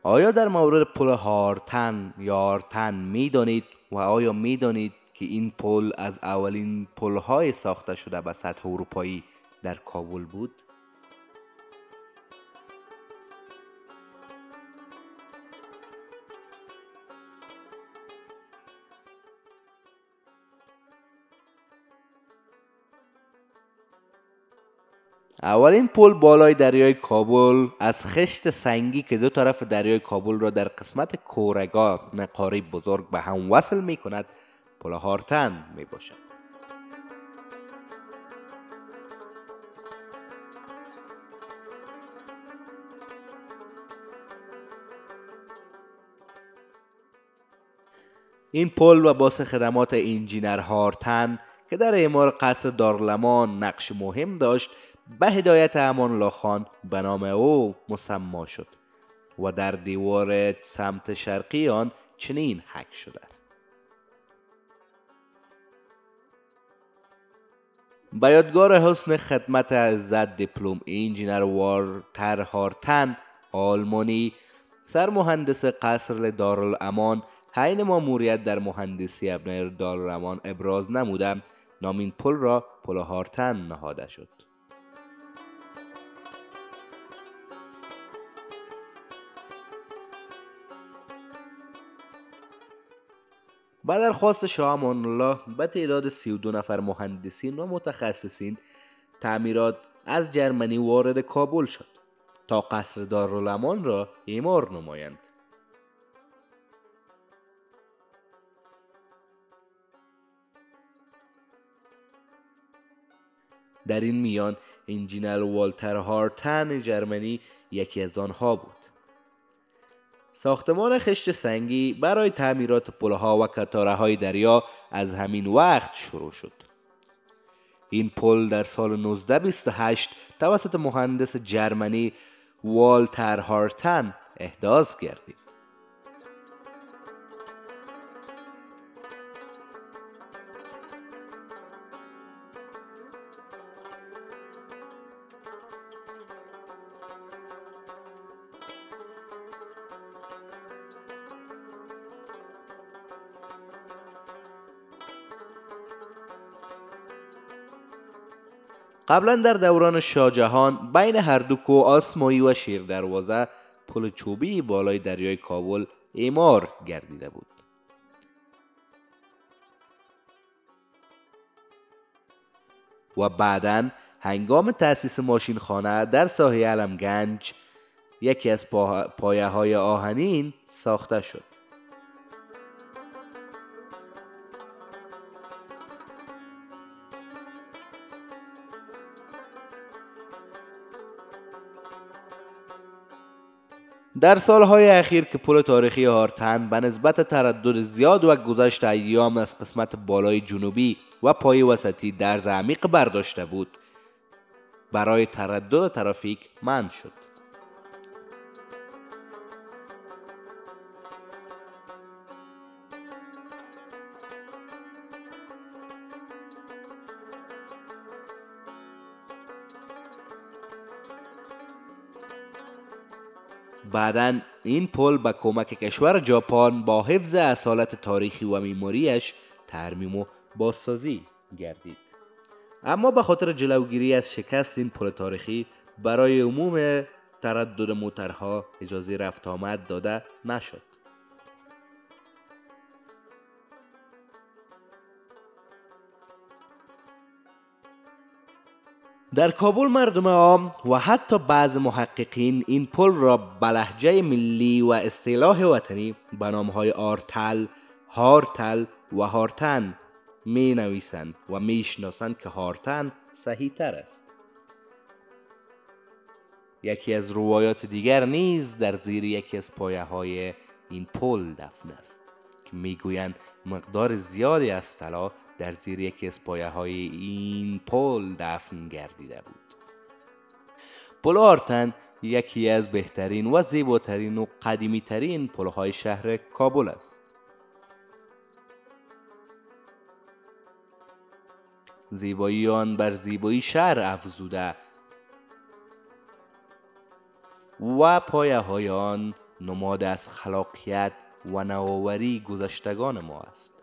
آیا در مورد پل هارتن یا آرتن میدانید و آیا میدانید که این پل از اولین پل‌های ساخته شده به سطح اروپایی در کابل بود؟ اولین پل بالای دریای کابل از خشت سنگی که دو طرف دریای کابل را در قسمت کورگاه نقاره بزرگ به هم وصل می کند پل هارتن می باشد. این پل و باز خدمات انجینر هارتن که در اعمار قصر دارالامان نقش مهم داشت به هدایت امان الله خان به نام او مسمی شد و در دیوار سمت شرقی آن چنین حک شده: به یادگار حسن خدمت عزت دیپلم انجینر والتر هارتن آلمانی، سرمهندس قصر دارالامان، حین ماموریت در مهندسی ابنای دارالامان ابراز نموده نام این پل را پل هارتن نهاده شد. با درخواست شاه امان الله به تعداد 32 نفر مهندسین و متخصصین تعمیرات از جرمنی وارد کابل شد تا قصر دارالامان را اعمار نمایند. در این میان انجینر والتر هارتن جرمنی یکی از آنها بود. ساختمان خشت سنگی برای تعمیرات پلها و کتاره‌های دریا از همین وقت شروع شد. این پل در سال 1928 توسط مهندس جرمنی والتر هارتن احداث گردید. قبلا در دوران شاهجهان بین هر دو کوه آسمایی و شیر دروازه پل چوبی بالای دریای کابل اعمار گردیده بود. و بعداً هنگام تأسیس ماشینخانه در ساحه علمگنج یکی از پایه‌های آهنین ساخته شد. در سالهای اخیر که پل تاریخی هارتن به نسبت تردد زیاد و گذشت ایام از قسمت بالای جنوبی و پای وسطی درز عمیق برداشته بود، برای تردد ترافیک منع شد. بعداً این پل به کمک کشور ژاپن با حفظ اصالت تاریخی و معماریش ترمیم و بازسازی گردید. اما به خاطر جلوگیری از شکست این پل تاریخی برای عموم تردد موترها اجازه رفت آمد داده نشد. در کابل مردم عام و حتی بعض محققین این پل را به لهجه ملی و اصطلاح وطنی به نام‌های آرتل، هارتل و هارتن می نویسند و می شناسند که هارتن صحیح تر است. یکی از روایات دیگر نیز در زیر یکی از پایه‌های این پل دفن است که میگویند مقدار زیادی از طلا در زیر یکی از پایه‌های این پل دفن گردیده بود. پل هارتن یکی از بهترین و زیباترین و قدیمی‌ترین پل‌های شهر کابل است. زیبایی آن بر زیبایی شهر افزوده و پایه‌های آن نماد از خلاقیت و نوآوری گذشتگان ما است.